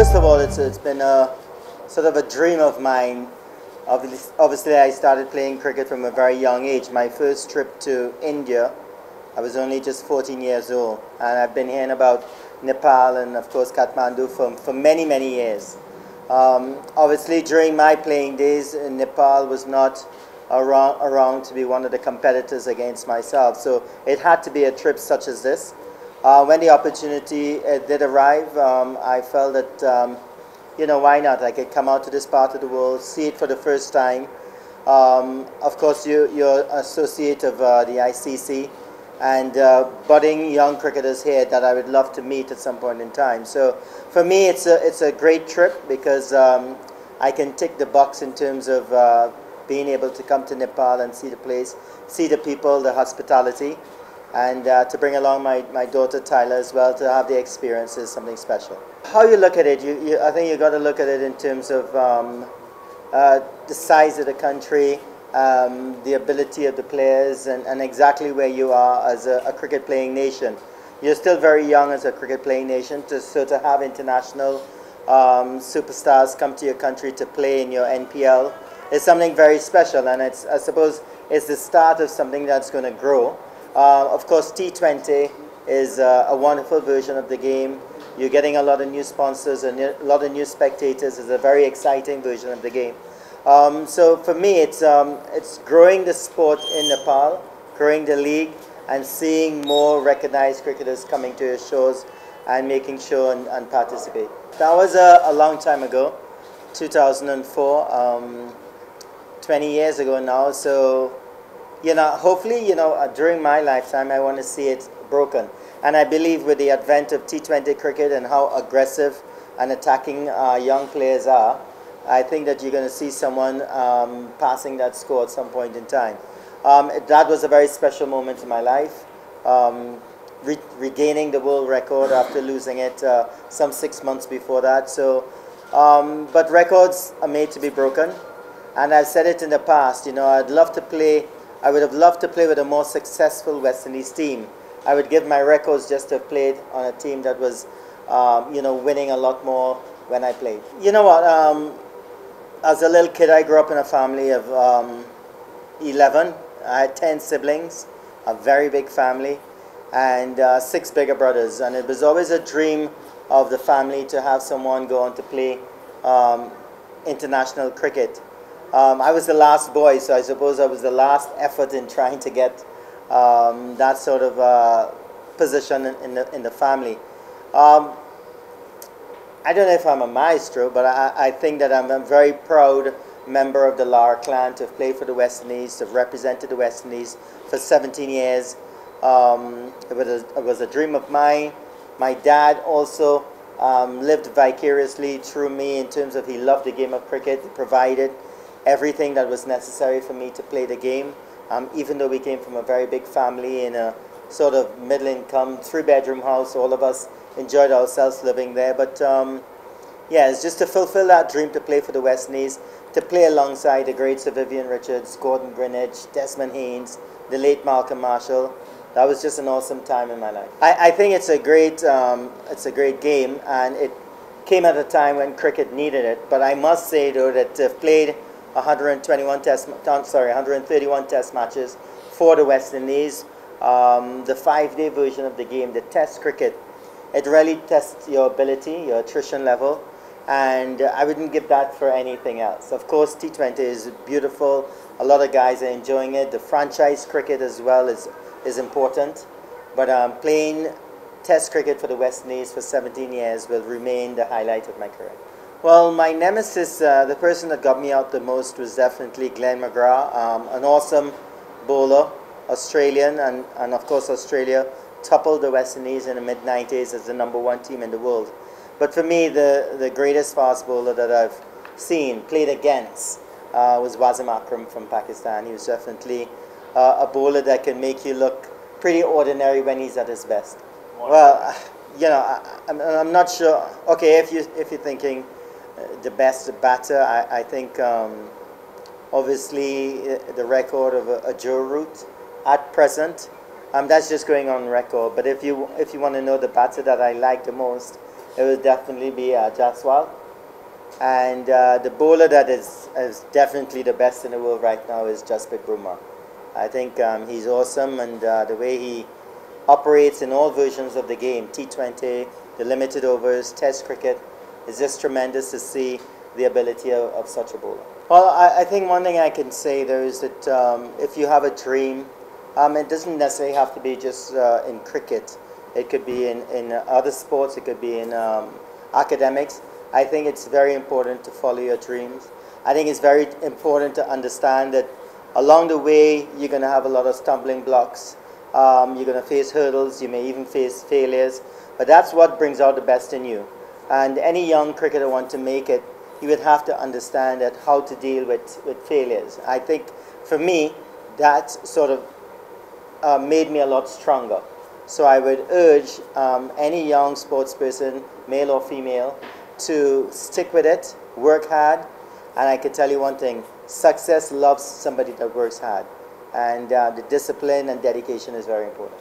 first of all, it's been a sort of a dream of mine. Obviously, I started playing cricket from a very young age. My first trip to India, I was only just 14 years old, and I've been hearing about Nepal and of course Kathmandu for many, many years. Obviously, during my playing days, Nepal was not around to be one of the competitors against myself, so it had to be a trip such as this. When the opportunity did arrive, I felt that, you know, why not? I could come out to this part of the world, see it for the first time. Of course, you're associate of the ICC and budding young cricketers here that I would love to meet at some point in time. So for me, it's a great trip because I can tick the box in terms of being able to come to Nepal and see the place, see the people, the hospitality, and to bring along my daughter Tyler as well to have the experience is something special. How you look at it, I think you got to look at it in terms of the size of the country, the ability of the players, and exactly where you are as a cricket playing nation. You're still very young as a cricket playing nation, so to have international superstars come to your country to play in your NPL is something very special, and I suppose it's the start of something that's going to grow. Of course, T20 is a wonderful version of the game. You're getting a lot of new sponsors and a lot of new spectators. It's a very exciting version of the game. So for me, it's growing the sport in Nepal, growing the league, and seeing more recognized cricketers coming to your shows and making sure and participate. That was a long time ago, 2004, 20 years ago now. So, you know, hopefully, you know, during my lifetime, I want to see it broken. And I believe with the advent of T20 cricket and how aggressive and attacking young players are, I think that you're going to see someone passing that score at some point in time. That was a very special moment in my life, regaining the world record after losing it some 6 months before that. So, but records are made to be broken. And I've said it in the past, you know, I would have loved to play with a more successful West Indies team. I would give my records just to have played on a team that was, you know, winning a lot more when I played. You know what, as a little kid, I grew up in a family of 11. I had 10 siblings, a very big family, and 6 bigger brothers. And it was always a dream of the family to have someone go on to play international cricket. I was the last boy, so I suppose I was the last effort in trying to get that sort of position in the family. I don't know if I'm a maestro, but I think that I'm a very proud member of the Lara clan to have played for the West Indies, to have represented the West Indies for 17 years. It was a dream of mine. My dad also lived vicariously through me in terms of he loved the game of cricket. He provided everything that was necessary for me to play the game. Even though we came from a very big family in a sort of middle-income, 3-bedroom house, all of us enjoyed ourselves living there. But yeah, it's just to fulfill that dream to play for the West Indies, to play alongside the greats of Vivian Richards, Gordon Greenidge, Desmond Haynes, the late Malcolm Marshall. That was just an awesome time in my life. I think it's a great game, and it came at a time when cricket needed it. But I must say though that to have played 131 test matches for the West Indies, the 5-day version of the game, the test cricket, it really tests your ability, your attrition level, and I wouldn't give that for anything else. Of course, T20 is beautiful. A lot of guys are enjoying it. The franchise cricket as well is important, but playing test cricket for the West Indies for 17 years will remain the highlight of my career. Well, my nemesis, the person that got me out the most was definitely Glenn McGrath, an awesome bowler, Australian, and of course Australia toppled the West Indies in the mid-90s as the #1 team in the world. But for me, the greatest fast bowler that I've seen, played against, was Wasim Akram from Pakistan. He was definitely a bowler that can make you look pretty ordinary when he's at his best. Well, you know, I'm not sure. Okay, if you're thinking the best batter, I think obviously the record of a Joe Root at present. That's just going on record. But if you want to know the batter that I like the most, it will definitely be Jaswal. And the bowler that is definitely the best in the world right now is Jasprit Bumrah. I think he's awesome, and the way he operates in all versions of the game, T20, the limited overs, Test cricket, is just tremendous to see the ability of such a bowler. Well, I think one thing I can say there is that if you have a dream, it doesn't necessarily have to be just in cricket. It could be in other sports, it could be in academics. I think it's very important to follow your dreams. I think it's very important to understand that along the way you're going to have a lot of stumbling blocks. You're going to face hurdles, you may even face failures, but that's what brings out the best in you. And any young cricketer want to make it, you would have to understand that how to deal with failures. I think for me, that sort of made me a lot stronger. So I would urge any young sports person, male or female, to stick with it, work hard, and I can tell you one thing, success loves somebody that works hard. And the discipline and dedication is very important.